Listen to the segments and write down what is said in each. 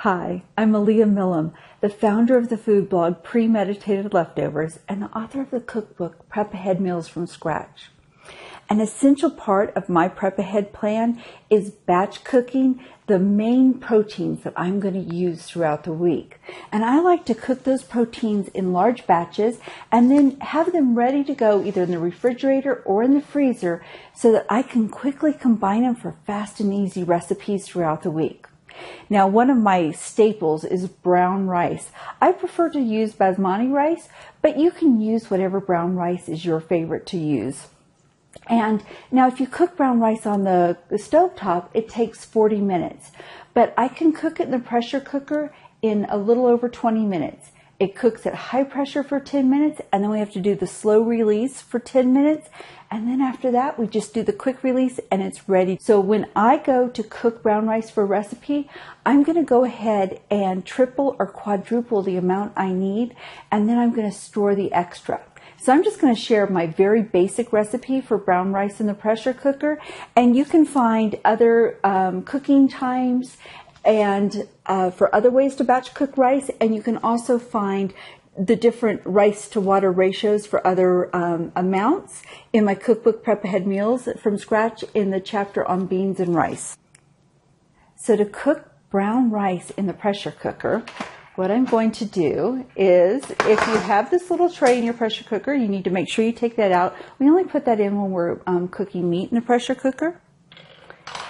Hi, I'm Aaliyah Millam, the founder of the food blog Premeditated Leftovers and the author of the cookbook Prep Ahead Meals from Scratch. An essential part of my Prep Ahead plan is batch cooking the main proteins that I'm going to use throughout the week. And I like to cook those proteins in large batches and then have them ready to go either in the refrigerator or in the freezer so that I can quickly combine them for fast and easy recipes throughout the week. Now, one of my staples is brown rice. I prefer to use basmati rice, but you can use whatever brown rice is your favorite to use. And now if you cook brown rice on the stovetop, it takes 40 minutes. But I can cook it in the pressure cooker in a little over 20 minutes. It cooks at high pressure for 10 minutes, and then we have to do the slow release for 10 minutes. And then after that, we just do the quick release and it's ready. So when I go to cook brown rice for a recipe, I'm going to go ahead and triple or quadruple the amount I need, and then I'm going to store the extra. So I'm just going to share my very basic recipe for brown rice in the pressure cooker, and you can find other cooking times and for other ways to batch cook rice, and you can also find the different rice to water ratios for other amounts in my cookbook Prep Ahead Meals from Scratch in the chapter on beans and rice. So to cook brown rice in the pressure cooker, what I'm going to do is, if you have this little tray in your pressure cooker, you need to make sure you take that out. We only put that in when we're cooking meat in the pressure cooker.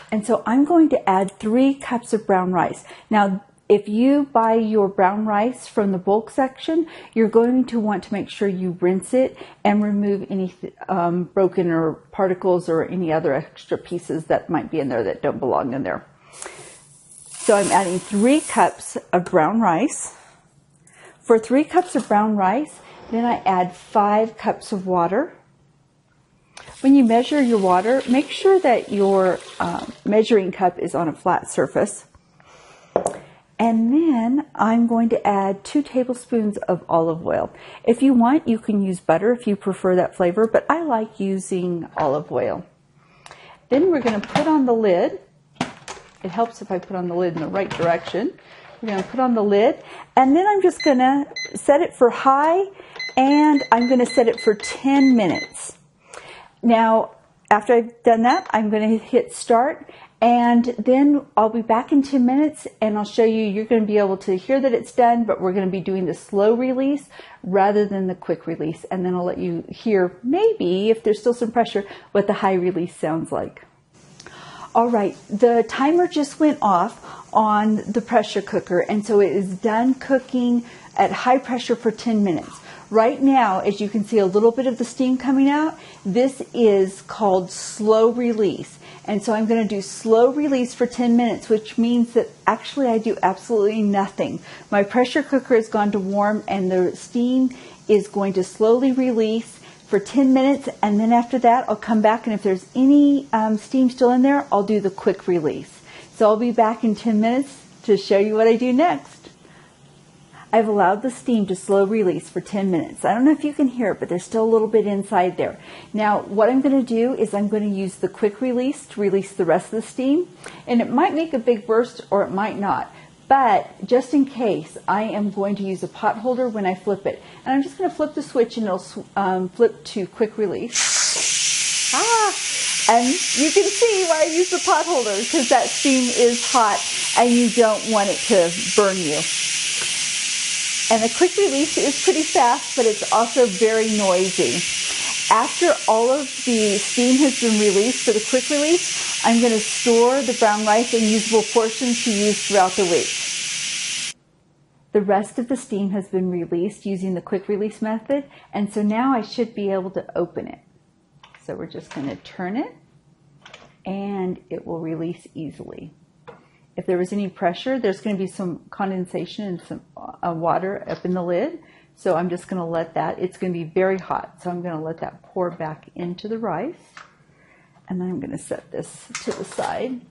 And so I'm going to add 3 cups of brown rice. Now, if you buy your brown rice from the bulk section, you're going to want to make sure you rinse it and remove any broken or particles or any other extra pieces that might be in there that don't belong in there. So I'm adding 3 cups of brown rice. For 3 cups of brown rice, then I add 5 cups of water. When you measure your water, make sure that your measuring cup is on a flat surface. And then I'm going to add 2 tablespoons of olive oil. If you want, you can use butter if you prefer that flavor, but I like using olive oil. Then we're going to put on the lid. It helps if I put on the lid in the right direction. We're going to put on the lid, and then I'm just going to set it for high, and I'm going to set it for 10 minutes. Now, after I've done that, I'm going to hit start, and then I'll be back in 10 minutes, and I'll show you, you're going to be able to hear that it's done, but we're going to be doing the slow release rather than the quick release, and then I'll let you hear, maybe, if there's still some pressure, what the high release sounds like. All right, the timer just went off on the pressure cooker, and so it is done cooking at high pressure for 10 minutes. Right now, as you can see a little bit of the steam coming out, this is called slow release. And so I'm going to do slow release for 10 minutes, which means that actually I do absolutely nothing. My pressure cooker has gone to warm, and the steam is going to slowly release for 10 minutes, and then after that I'll come back, and if there's any steam still in there, I'll do the quick release. So I'll be back in 10 minutes to show you what I do next. I've allowed the steam to slow release for 10 minutes. I don't know if you can hear it, but there's still a little bit inside there. Now, what I'm going to do is I'm going to use the quick release to release the rest of the steam, and it might make a big burst or it might not. But just in case, I am going to use a pot holder when I flip it. And I'm just going to flip the switch, and it'll flip to quick release. And you can see why I use the pot holder, because that steam is hot and you don't want it to burn you. And the quick release is pretty fast, but it's also very noisy. After all of the steam has been released for the quick release, I'm going to store the brown rice in usable portions to use throughout the week. The rest of the steam has been released using the quick release method, and so now I should be able to open it. So we're just going to turn it, and it will release easily. If there was any pressure, there's going to be some condensation and some water up in the lid. So I'm just going to let that, it's going to be very hot. So I'm going to let that pour back into the rice. And then I'm going to set this to the side.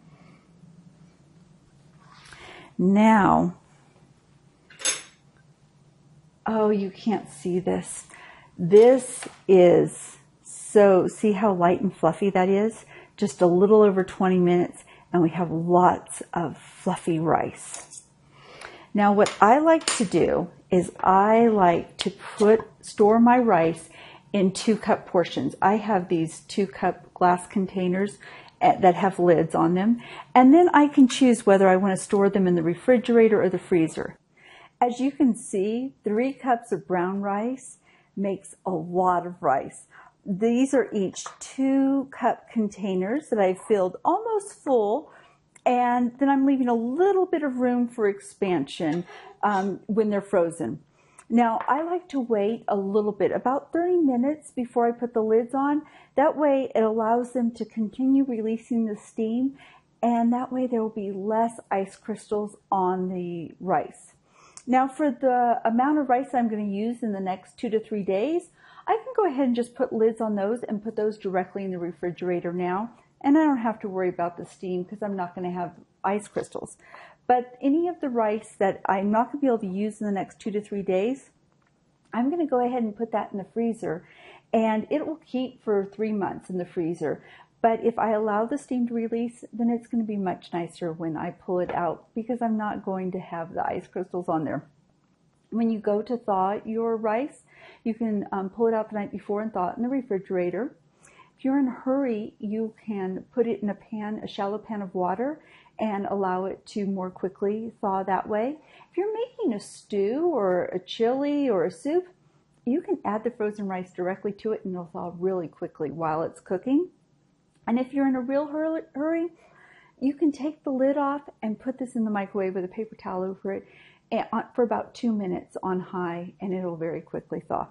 Now, oh, you can't see this. This is so, see how light and fluffy that is? Just a little over 20 minutes. And we have lots of fluffy rice. Now what I like to do is I like to store my rice in 2-cup portions. I have these 2-cup glass containers that have lids on them, and then I can choose whether I want to store them in the refrigerator or the freezer. As you can see, 3 cups of brown rice makes a lot of rice. These are each 2-cup containers that I've filled almost full, and then I'm leaving a little bit of room for expansion when they're frozen. Now, I like to wait a little bit, about 30 minutes before I put the lids on. That way it allows them to continue releasing the steam, and that way there will be less ice crystals on the rice. Now, for the amount of rice I'm going to use in the next 2 to 3 days, I can go ahead and just put lids on those and put those directly in the refrigerator now. And I don't have to worry about the steam because I'm not going to have ice crystals. But any of the rice that I'm not going to be able to use in the next 2 to 3 days, I'm going to go ahead and put that in the freezer, and it will keep for 3 months in the freezer. But if I allow the steam to release, then it's going to be much nicer when I pull it out because I'm not going to have the ice crystals on there. When you go to thaw your rice, you can pull it out the night before and thaw it in the refrigerator. If you're in a hurry, you can put it in a pan, a shallow pan of water, and allow it to more quickly thaw that way. If you're making a stew or a chili or a soup, you can add the frozen rice directly to it and it'll thaw really quickly while it's cooking. And if you're in a real hurry, you can take the lid off and put this in the microwave with a paper towel over it for about 2 minutes on high, and it'll very quickly thaw.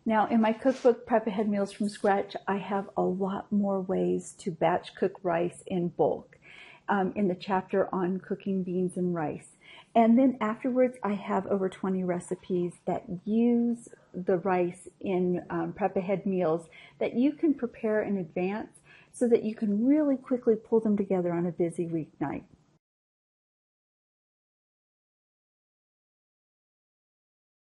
Now, in my cookbook, Prep Ahead Meals from Scratch, I have a lot more ways to batch cook rice in bulk in the chapter on cooking beans and rice. And then afterwards, I have over 20 recipes that use the rice in Prep Ahead meals that you can prepare in advance so that you can really quickly pull them together on a busy weeknight.